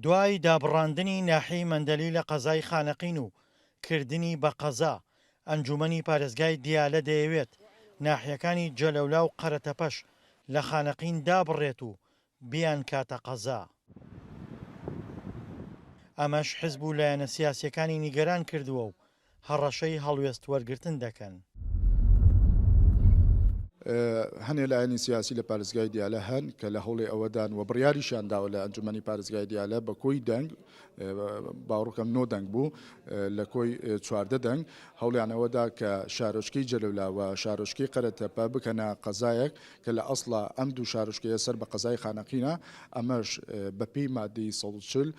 دوای دابڕاندنی ناحیەی مەندەلی لە قەزای خانەقین و کردنی بە قەزا، ئەنجومەنی پارێزگای دیالە دەیەوێت ناحیەکانی جەلەولا و قەرەتەپەش لە خانەقین دابڕێت و بیان کاتە قەزا. ئەمەش حزب و لایەنە سیاسیەکانی نیگەران کردووە و هەڕەشەی هەڵوێست وەرگرتن دەکەن. هەنێ لایەنی سیاسی لە پارێزگای دیالە هەن کە لە هەوڵی ئەوەدان و بڕیاریشانداوە لە ئەنجومەنی پارێزگای دیالە بە کۆی دەنگ باوڕووکەم 9 دەنگ بوو لە کۆی 14 دەنگ هەوڵیانەوەدا کە شارۆچکەی جەلەولا و شارۆچکەی قەرەتەپە بکەنە قەزایەک کە لە ئەسڵا ئەم دوو شارۆچکەیە سەر بە قەزای خانەقینە، ئەمەش بە پێی مادەی 140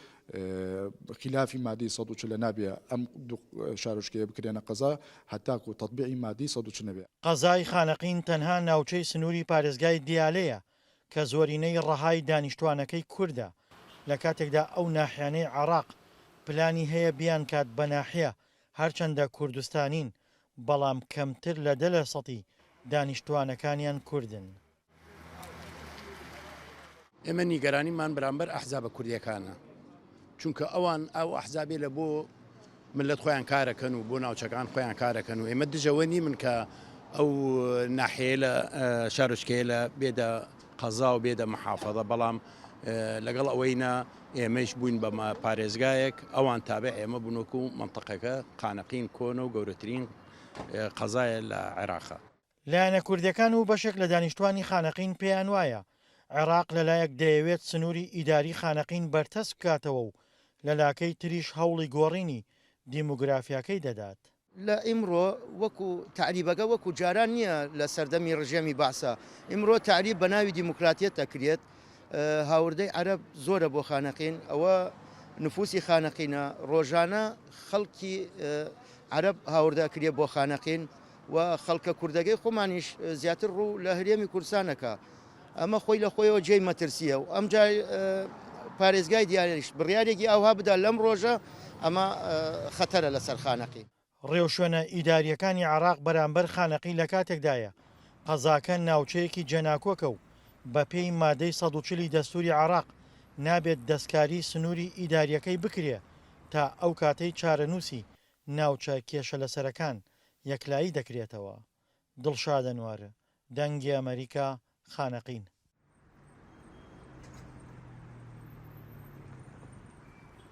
خلافی مادەی 140 لە نابێ ئەم دوو شارۆچکەیە بکرێنە قەزا هەتاکو و تەطبیعی مادەی 140 نەبێ. قەزای خانەقین تەنها ناوچەی سنووری پارێزگای دیالەیە کە زۆرینەی ڕەهای دانیشتوانەکەی کووردە، لە کاتێکدا ئەو ناحیانەی عێراق پلانی هەیە بیان کات بە ناحیە هەرچەندە کوردستانین، بەڵام کەمتر لە 10% دانیشتوانەکانیان کوردن. ئێمە نیگەرانیمان بەرامبەر ئەحزابە کوردیەکانە، چونکە ئەوان ئەو ئەحزابێ لە بۆ ملت خۆیان کارەکەن و بۆ ناوچەکان خۆیان کارەکەن و ئێمە دژەوەنی من کە ئەو ناحەیە لە شارۆچکەیە لە بێدە قەزا و بێدە محافەظە، بەڵام لەگەڵ ئەوەینا ئێمەش بووین بە پارێزگایەک ئەوان تابع ئێمە بوونکو و منتەقەکە قانەقین کۆنە و گەورەترین قەزایە لە عێراقا. لایەنە کوردیەکان و بەشێک لە دانیشتوانی خانەقین پێیان وایە عێراق لەلایەک دەیەوێت سنووری ئیداری خانەقین بەرتەس بکاتەوە و لە لاکەی تریش هەوڵی گۆڕینی دیموگرافیاکەی دەدات. لە ئیمڕۆ وەکو تعریبەکە وەکو جاران نییە لە سەردەمی ڕژێمی باسە، ئیمڕۆ تعریب بە ناوی دیموکراتیەت دەکرێت. هاوردەی عەرەب زۆرە بۆ خانەقین، ئەوە نفوسی خانەقینە، ڕۆژانە خەڵکی عەرەب هاوردەکرێ بۆ خانەقین و خەڵکە کوردەکەی خۆمانیش زیاتر ڕوو لە هەرێمی کوردستانەکە. ئەمە خۆی لە خۆیەوە جێی مەترسیە و ئەم جای پارێزگای دیاریش بڕیارێکی ئەوها بدا لەم ڕۆژە، ئەمە خەتەرە لەسەر خانەقین. ڕێوشوێنە ئیداریەکانی عێراق بەرامبەر خانەقی لە کاتێکدایە قەزاکە ناوچەیەکی جەناکۆکە و بە پێی مادەی 140 دەستوری عێراق نابێت دەستکاری سنووری ئیداریەکەی بکرێ تا ئەو کاتەی چارەنووسی ناوچە کێشە لەسەرەکان یەکلایی دەکرێتەوە. دڵشاد ئەنوار، دەنگی ئەمریکا، خانەقین.